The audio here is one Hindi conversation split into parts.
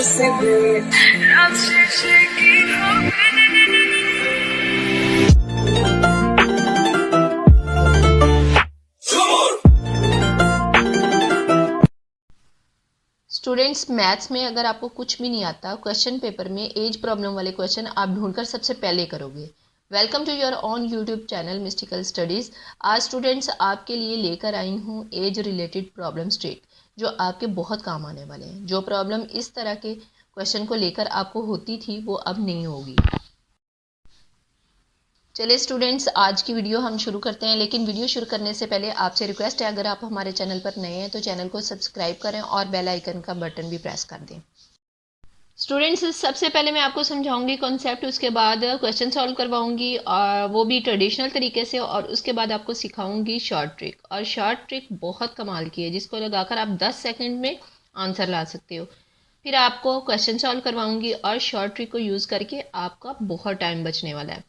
से स्टूडेंट्स, मैथ्स में अगर आपको कुछ भी नहीं आता, क्वेश्चन पेपर में एज प्रॉब्लम वाले क्वेश्चन आप ढूंढकर सबसे पहले करोगे। Welcome to your on YouTube channel mystical studies. आज स्टूडेंट्स आपके लिए लेकर आई हूँ एज रिलेटेड प्रॉब्लम स्टेट, जो आपके बहुत काम आने वाले हैं। जो प्रॉब्लम इस तरह के क्वेश्चन को लेकर आपको होती थी वो अब नहीं होगी। चलिए स्टूडेंट्स, आज की वीडियो हम शुरू करते हैं, लेकिन वीडियो शुरू करने से पहले आपसे रिक्वेस्ट है, अगर आप हमारे चैनल पर नए हैं तो चैनल को सब्सक्राइब करें और बेल आइकन का बटन भी प्रेस कर दें। स्टूडेंट्स, सबसे पहले मैं आपको समझाऊंगी कॉन्सेप्ट, उसके बाद क्वेश्चन सॉल्व करवाऊंगी और वो भी ट्रेडिशनल तरीके से, और उसके बाद आपको सिखाऊंगी शॉर्ट ट्रिक। और शॉर्ट ट्रिक बहुत कमाल की है, जिसको लगाकर आप 10 सेकंड में आंसर ला सकते हो। फिर आपको क्वेश्चन सॉल्व करवाऊंगी और शॉर्ट ट्रिक को यूज़ करके आपका बहुत टाइम बचने वाला है।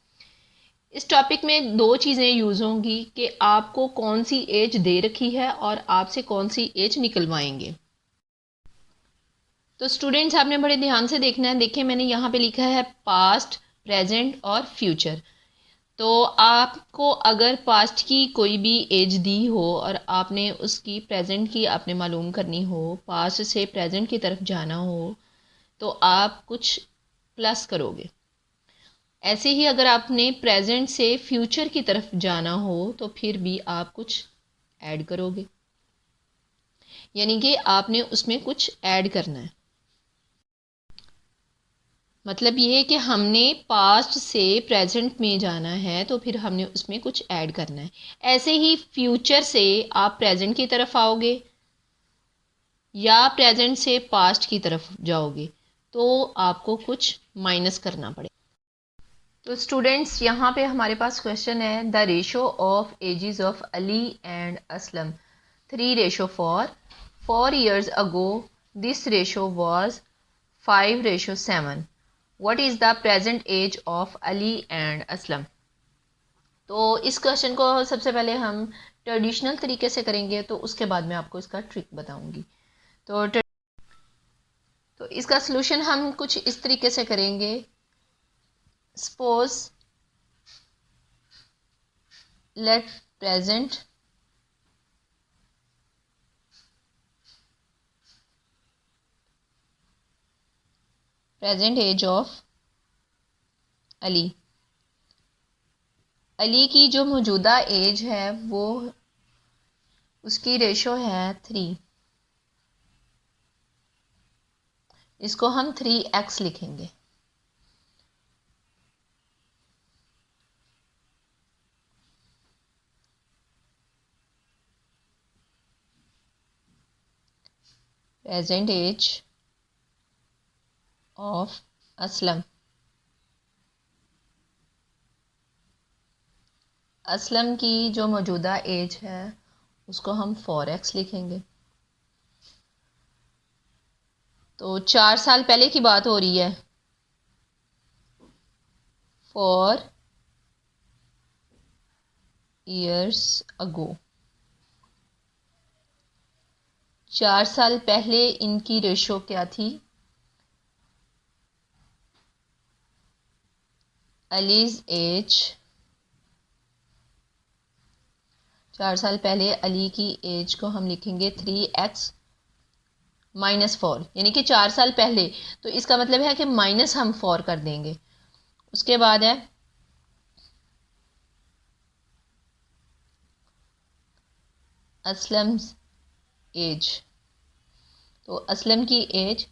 इस टॉपिक में दो चीज़ें यूज़ होंगी कि आपको कौन सी एज दे रखी है और आपसे कौन सी एज निकलवाएंगे। तो स्टूडेंट्स, आपने बड़े ध्यान से देखना है। देखिए, मैंने यहाँ पे लिखा है पास्ट, प्रेजेंट और फ्यूचर। तो आपको अगर पास्ट की कोई भी एज दी हो और आपने उसकी प्रेजेंट की आपने मालूम करनी हो, पास्ट से प्रेजेंट की तरफ जाना हो, तो आप कुछ प्लस करोगे। ऐसे ही अगर आपने प्रेजेंट से फ्यूचर की तरफ जाना हो तो फिर भी आप कुछ ऐड करोगे, यानी कि आपने उसमें कुछ ऐड करना है। मतलब ये है कि हमने पास्ट से प्रेजेंट में जाना है तो फिर हमने उसमें कुछ ऐड करना है। ऐसे ही फ्यूचर से आप प्रेजेंट की तरफ आओगे या प्रेजेंट से पास्ट की तरफ जाओगे तो आपको कुछ माइनस करना पड़ेगा। तो स्टूडेंट्स, यहाँ पे हमारे पास क्वेश्चन है, the ratio of ages of Ali and Aslam 3:4। 4 years ago this ratio was 5:7। What is the present age of Ali and Aslam. तो इस क्वेश्चन को सबसे पहले हम ट्रेडिशनल तरीके से करेंगे, तो उसके बाद मैं आपको इसका ट्रिक बताऊंगी। तो इसका सलूशन हम कुछ इस तरीके से करेंगे। Suppose let present age of Ali. Ali की जो मौजूदा एज है वो उसकी रेशो है 3। इसको हम 3x लिखेंगे। Present age of Aslam. Aslam की जो मौजूदा एज है उसको हम 4x लिखेंगे। तो 4 साल पहले की बात हो रही है। 4 years ago। 4 साल पहले इनकी रेशो क्या थी? अलीज एज, 4 साल पहले अली की एज को हम लिखेंगे 3x -4, यानी कि 4 साल पहले। तो इसका मतलब है कि माइनस हम 4 कर देंगे। उसके बाद है असलम एज। तो असलम की एज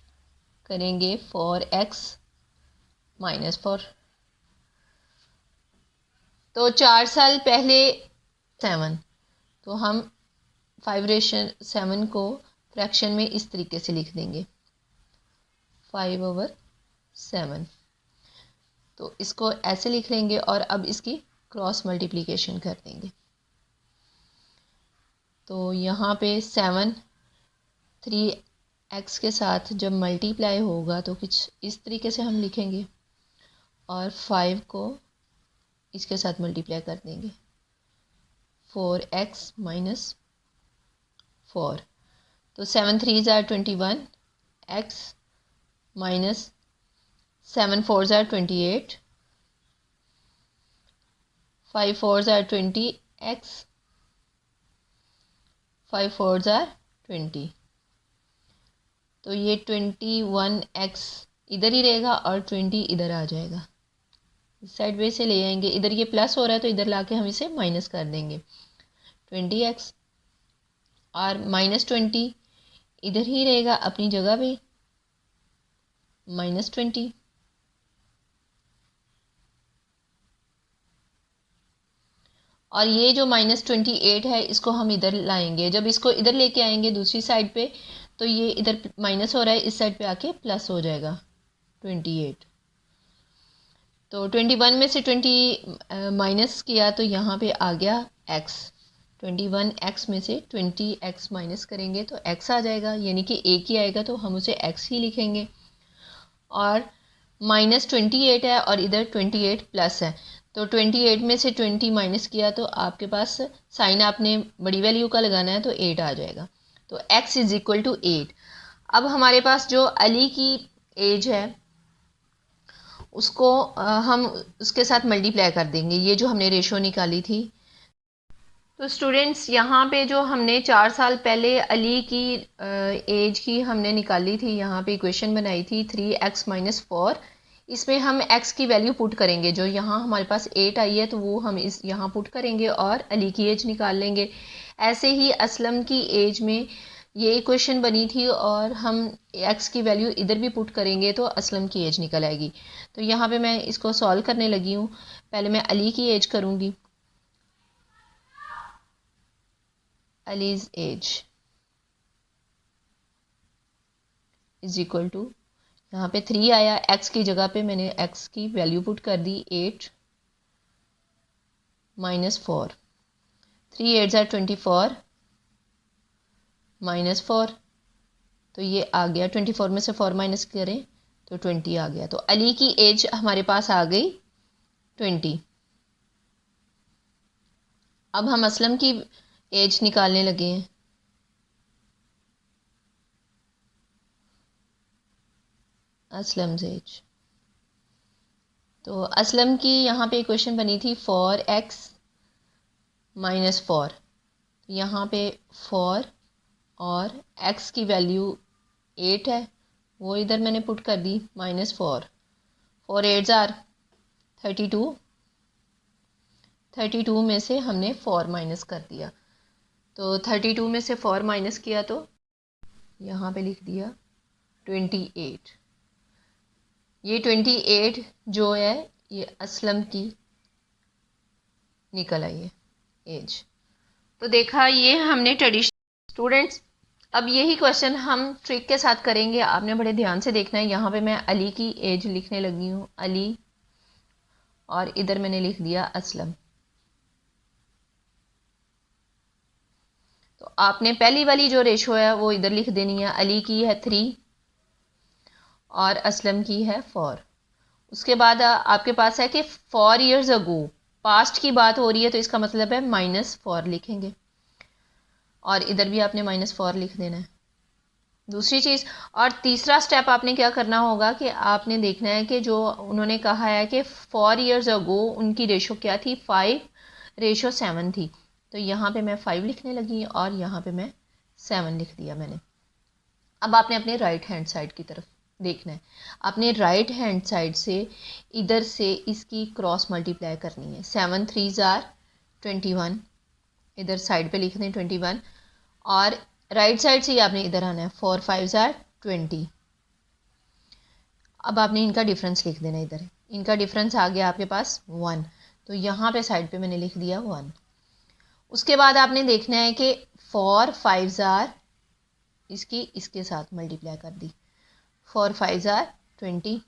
करेंगे 4x -4। तो 4 साल पहले 7, तो हम 5/7 को फ्रैक्शन में इस तरीके से लिख देंगे 5/7। तो इसको ऐसे लिख लेंगे और अब इसकी क्रॉस मल्टीप्लिकेशन कर देंगे। तो यहाँ पे 7 3x के साथ जब मल्टीप्लाई होगा तो कुछ इस तरीके से हम लिखेंगे और 5 को इसके साथ मल्टीप्लाई कर देंगे 4x -4। तो 7 3s are 21, x minus 7 4 are 28, 5 4 are 20 x, 5 4 are 20। तो ये 21x इधर ही रहेगा और 20 इधर आ जाएगा। इस साइड वे से ले आएंगे, इधर ये प्लस हो रहा है तो इधर लाके हम इसे माइनस कर देंगे। 20x और माइनस 20 इधर ही रहेगा अपनी जगह पे, माइनस 20। और ये जो माइनस 28 है इसको हम इधर लाएंगे। जब इसको इधर लेके आएंगे दूसरी साइड पे, तो ये इधर माइनस हो रहा है, इस साइड पे आके प्लस हो जाएगा 28। तो 21 में से 20 माइनस किया तो यहाँ पे आ गया x। 21x में से 20x माइनस करेंगे तो x आ जाएगा, यानी कि एक ही आएगा तो हम उसे x ही लिखेंगे। और माइनस 28 है और इधर 28 प्लस है, तो 28 में से 20 माइनस किया तो आपके पास साइन आपने बड़ी वैल्यू का लगाना है तो 8 आ जाएगा। तो x इज़ इक्वल टू 8। अब हमारे पास जो अली की एज है उसको हम उसके साथ मल्टीप्लाई कर देंगे, ये जो हमने रेशो निकाली थी। तो स्टूडेंट्स यहाँ पे जो हमने 4 साल पहले अली की एज की हमने निकाली थी, यहाँ पे इक्वेशन बनाई थी 3x माइनस 4। इसमें हम x की वैल्यू पुट करेंगे, जो यहाँ हमारे पास 8 आई है तो वो हम इस यहाँ पुट करेंगे और अली की एज निकाल लेंगे। ऐसे ही असलम की एज में ये इक्वेशन बनी थी और हम x की वैल्यू इधर भी पुट करेंगे तो असलम की एज निकल आएगी। तो यहाँ पे मैं इसको सॉल्व करने लगी हूँ। पहले मैं अली की एज करूँगी। Ali's age is equal to, यहाँ पे 3 आया, x की जगह पे मैंने x की वैल्यू पुट कर दी 8 माइनस 4। 3 8 ज़ार 24 माइनस 4, तो ये आ गया 24 में से 4 माइनस करें तो 20 आ गया। तो अली की एज हमारे पास आ गई 20। अब हम असलम की एज निकालने लगे हैं। असलम एज, तो असलम की यहाँ पे इक्वेशन बनी थी 4x माइनस 4। यहाँ पे 4 और x की वैल्यू 8 है, वो इधर मैंने पुट कर दी माइनस 4। 4 8 ज़ार 32, 32 में से हमने 4 माइनस कर दिया, तो 32 में से 4 माइनस किया तो यहाँ पे लिख दिया 28। ये 28 जो है ये असलम की निकल आई है एज। तो देखा ये हमने ट्रेडिशनल। स्टूडेंट्स अब यही क्वेश्चन हम ट्रिक के साथ करेंगे, आपने बड़े ध्यान से देखना है। यहाँ पे मैं अली की एज लिखने लगी हूँ, अली, और इधर मैंने लिख दिया असलम। तो आपने पहली वाली जो रेशो है वो इधर लिख देनी है। अली की है 3 और असलम की है 4। उसके बाद आपके पास है कि 4 ईयर्स अगो, पास्ट की बात हो रही है तो इसका मतलब है माइनस 4 लिखेंगे, और इधर भी आपने माइनस 4 लिख देना है। दूसरी चीज़, और तीसरा स्टेप आपने क्या करना होगा कि आपने देखना है कि जो उन्होंने कहा है कि 4 ईयर्स अगो उनकी रेशो क्या थी, 5:7 थी। तो यहाँ पे मैं 5 लिखने लगी और यहाँ पे मैं 7 लिख दिया मैंने। अब आपने अपने राइट हैंड साइड की तरफ देखना है। आपने राइट हैंड साइड से इधर से इसकी क्रॉस मल्टीप्लाई करनी है। 7 3 ज़ार 21, इधर साइड पे लिख दें 21, और राइट साइड से ही आपने इधर आना है। 4 5 ज़ार 20। अब आपने इनका डिफरेंस लिख देना इधर। इनका डिफरेंस आ गया आपके पास 1, तो यहाँ पे साइड पे मैंने लिख दिया 1। उसके बाद आपने देखना है कि 4 5 ज़ार इसके साथ मल्टीप्लाई कर दी। 4 5 ज़ार 20,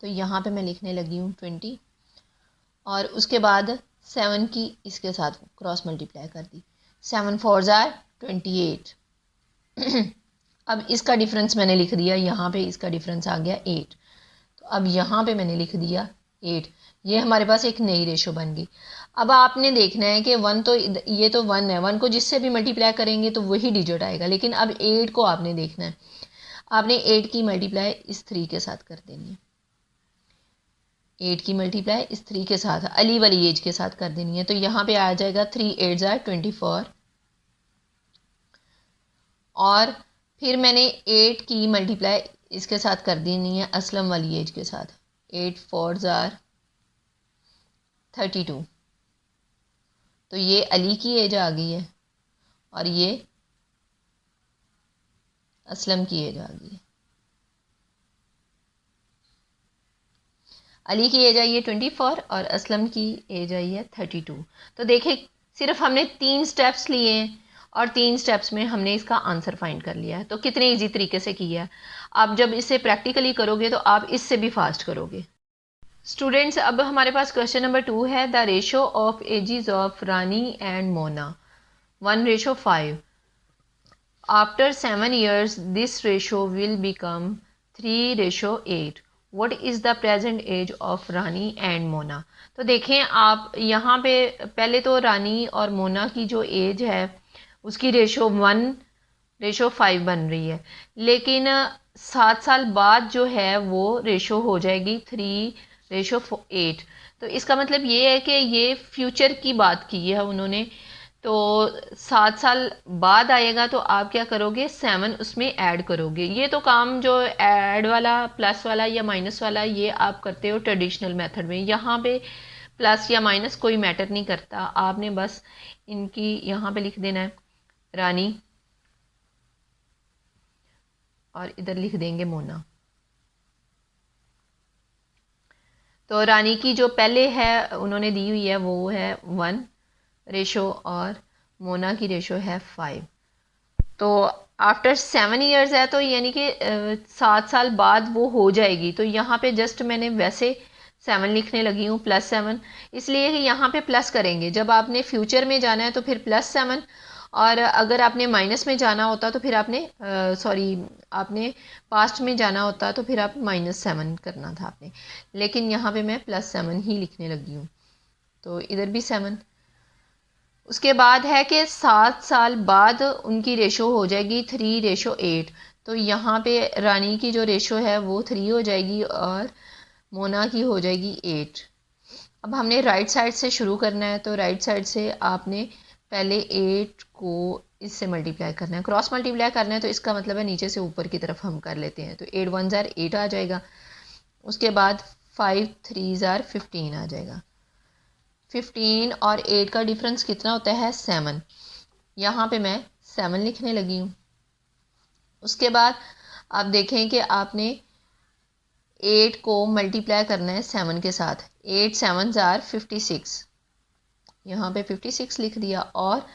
तो यहाँ पे मैं लिखने लगी हूँ 20, और उसके बाद 7 की इसके साथ क्रॉस मल्टीप्लाई कर दी। 7 4 ज़ार 28। अब इसका डिफरेंस मैंने लिख दिया, यहाँ पे इसका डिफरेंस आ गया 8, तो अब यहाँ पे मैंने लिख दिया 8। ये हमारे पास एक नई रेशो बन गई। अब आपने देखना है कि 1 तो ये तो 1 है, 1 को जिससे भी मल्टीप्लाई करेंगे तो वही डिजिट आएगा, लेकिन अब 8 को आपने देखना है। आपने 8 की मल्टीप्लाई इस 3 के साथ कर देनी है, 8 की मल्टीप्लाई इस 3 के साथ अली वाली एज के साथ कर देनी है। तो यहाँ पे आ जाएगा 3 8 ज़ार 24, और फिर मैंने 8 की मल्टीप्लाई इसके साथ कर देनी है असलम वाली एज के साथ, 8 4 ज़ार 32। तो ये अली की एज आ गई है और ये असलम की एज आ गई है। अली की एज आई है 24 और असलम की एज आई है 32। तो देखें, सिर्फ हमने 3 स्टेप्स लिए हैं और 3 स्टेप्स में हमने इसका आंसर फाइंड कर लिया है। तो कितने इजी तरीके से किया है। आप जब इसे प्रैक्टिकली करोगे तो आप इससे भी फास्ट करोगे। स्टूडेंट्स, अब हमारे पास क्वेश्चन नंबर 2 है, the ratio of ages of Rani and Mona 1:5। After 7 years this ratio will become 3:8. What is the present age of Rani and Mona. तो देखें आप यहाँ पे पहले तो रानी और मोना की जो एज है उसकी रेशो 1:5 बन रही है, लेकिन 7 साल बाद जो है वो रेशो हो जाएगी 3:8। तो इसका मतलब ये है कि ये फ्यूचर की बात की है उन्होंने। तो 7 साल बाद आएगा तो आप क्या करोगे, 7 उसमें ऐड करोगे। ये तो काम जो ऐड वाला, प्लस वाला या माइनस वाला, ये आप करते हो ट्रेडिशनल मेथड में। यहाँ पे प्लस या माइनस कोई मैटर नहीं करता, आपने बस इनकी यहाँ पे लिख देना है रानी और इधर लिख देंगे मोना। तो रानी की जो पहले है उन्होंने दी हुई है वो है 1 रेशो और मोना की रेशो है 5। तो आफ्टर 7 years है तो यानी कि 7 साल बाद वो हो जाएगी। तो यहाँ पे जस्ट मैंने वैसे 7 लिखने लगी हूँ, +7, इसलिए कि यहाँ पे प्लस करेंगे। जब आपने फ्यूचर में जाना है तो फिर +7, और अगर आपने माइनस में जाना होता तो फिर आपने आपने पास्ट में जाना होता तो फिर आप -7 करना था आपने, लेकिन यहाँ पे मैं +7 ही लिखने लगी हूँ। तो इधर भी 7। उसके बाद है कि 7 साल बाद उनकी रेशो हो जाएगी 3:8। तो यहाँ पे रानी की जो रेशो है वो 3 हो जाएगी और मोना की हो जाएगी 8। अब हमने राइट साइड से शुरू करना है, तो राइट साइड से आपने पहले 8 को इससे मल्टीप्लाई करना है, क्रॉस मल्टीप्लाई करना है। तो इसका मतलब है नीचे से ऊपर की तरफ हम कर लेते हैं। तो 8 1 ज़ार 8 आ जाएगा। उसके बाद 5 3 ज़ार 15 आ जाएगा। 15 और 8 का डिफरेंस कितना होता है, 7। यहाँ पे मैं 7 लिखने लगी हूँ। उसके बाद आप देखें कि आपने 8 को मल्टीप्लाई करना है 7 के साथ। 8 7 ज़ार 56, यहाँ पे 56 लिख दिया, और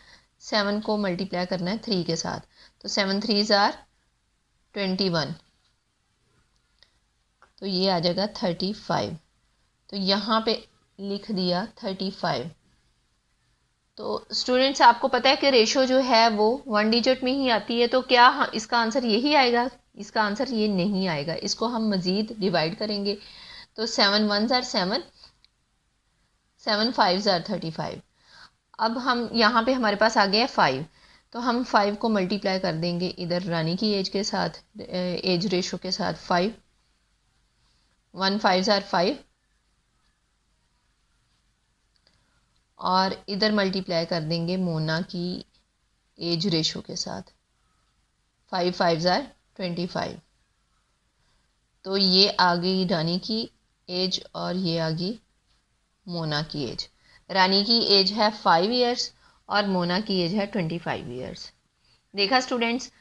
7 को मल्टीप्लाई करना है 3 के साथ। तो 7 3 ज़ार 21, तो ये आ जाएगा 35। तो यहाँ पे लिख दिया 35। तो स्टूडेंट्स, आपको पता है कि रेशो जो है वो 1 डिजिट में ही आती है। तो क्या इसका आंसर यही आएगा? इसका आंसर ये नहीं आएगा, इसको हम मज़ीद डिवाइड करेंगे। तो 7 1 ज़ार 7, 7 5 ज़ार 35। अब हम यहाँ पे हमारे पास आ गया है 5, तो हम 5 को मल्टीप्लाई कर देंगे इधर रानी की एज के साथ, एज रेशो के साथ। 5 1 5 ज़ार 5, और इधर मल्टीप्लाई कर देंगे मोना की एज रेशो के साथ। 5 5 ज़ार 25। तो ये आ गई रानी की एज और ये आ गई मोना की एज। रानी की एज है 5 years और मोना की एज है 25 years। देखा स्टूडेंट्स,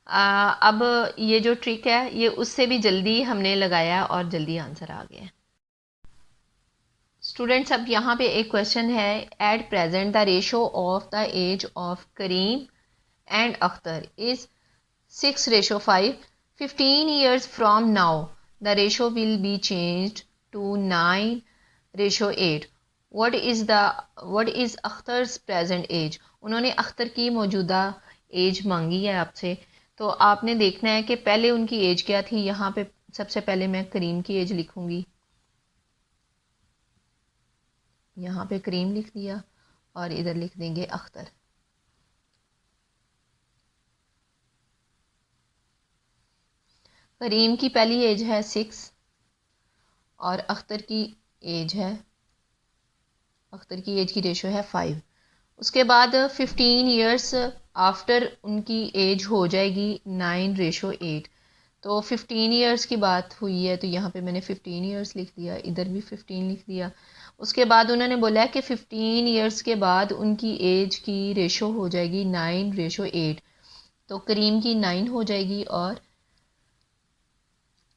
अब ये जो ट्रिक है ये उससे भी जल्दी हमने लगाया और जल्दी आंसर आ गया। स्टूडेंट्स, अब यहाँ पे एक क्वेश्चन है, at present the ratio of the age of Karim and Akhtar is 6:5। 15 years from now the ratio will be changed to 9:8. what is Akhtar's present age. उन्होंने अख्तर की मौजूदा एज मांगी है आपसे। तो आपने देखना है कि पहले उनकी एज क्या थी। यहाँ पे सबसे पहले मैं करीम की एज लिखूंगी, यहाँ पे करीम लिख दिया और इधर लिख देंगे अख्तर। करीम की पहली एज है 6 और अख्तर की एज की रेशो है 5। उसके बाद 15 ईयर्स आफ्टर उनकी एज हो जाएगी 9:8। तो 15 ईयर्स की बात हुई है तो यहाँ पे मैंने 15 ईयर्स लिख दिया, इधर भी 15 लिख दिया। उसके बाद उन्होंने बोला है कि 15 ईयर्स के बाद उनकी एज की रेशो हो जाएगी 9:8। तो करीम की 9 हो जाएगी और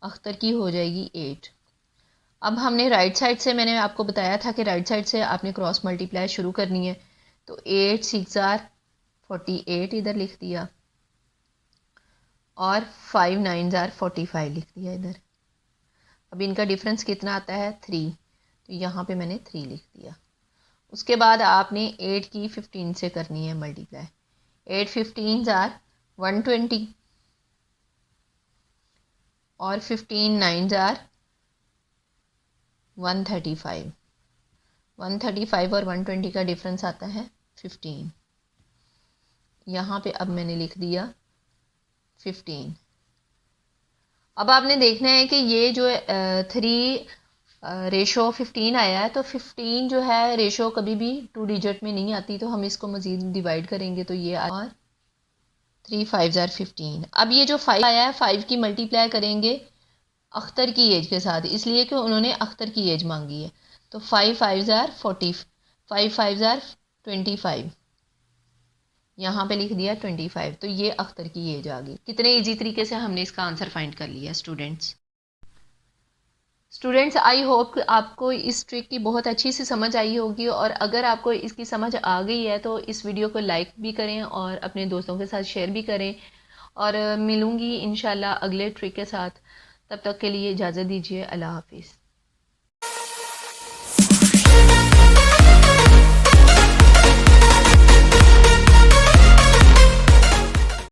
अख्तर की हो जाएगी 8। अब हमने राइट साइड से, मैंने आपको बताया था कि राइट साइड से आपने क्रॉस मल्टीप्लाई शुरू करनी है। तो 8 6 48 इधर लिख दिया और 5 9 45 लिख दिया इधर। अब इनका डिफरेंस कितना आता है 3, तो यहाँ पे मैंने 3 लिख दिया। उसके बाद आपने 8 की 15 से करनी है मल्टीप्लाई। 8 15 120 और 15 9 135। 135 और 120 का डिफरेंस आता है 15। यहाँ पे अब मैंने लिख दिया 15। अब आपने देखना है कि ये जो 3 रेशो 15 आया है, तो 15 जो है रेशो कभी भी 2 डिजिट में नहीं आती, तो हम इसको मज़ीद डिवाइड करेंगे तो ये और 3 5 15। अब ये जो 5 आया है 5 की मल्टीप्लाई करेंगे अख्तर की एज के साथ, इसलिए कि उन्होंने अख्तर की एज मांगी है। तो 5 5 40, 5 5 25, यहाँ पे लिख दिया 25। तो ये अख्तर की एज आ गई। कितने इजी तरीके से हमने इसका आंसर फाइंड कर लिया स्टूडेंट्स। आई होप आपको इस ट्रिक की बहुत अच्छी सी समझ आई होगी, और अगर आपको इसकी समझ आ गई है तो इस वीडियो को लाइक भी करें और अपने दोस्तों के साथ शेयर भी करें। और मिलूँगी इंशाल्लाह अगले ट्रिक के साथ। तब तक के लिए इजाज़त दीजिए। अल्लाह हाफिज़।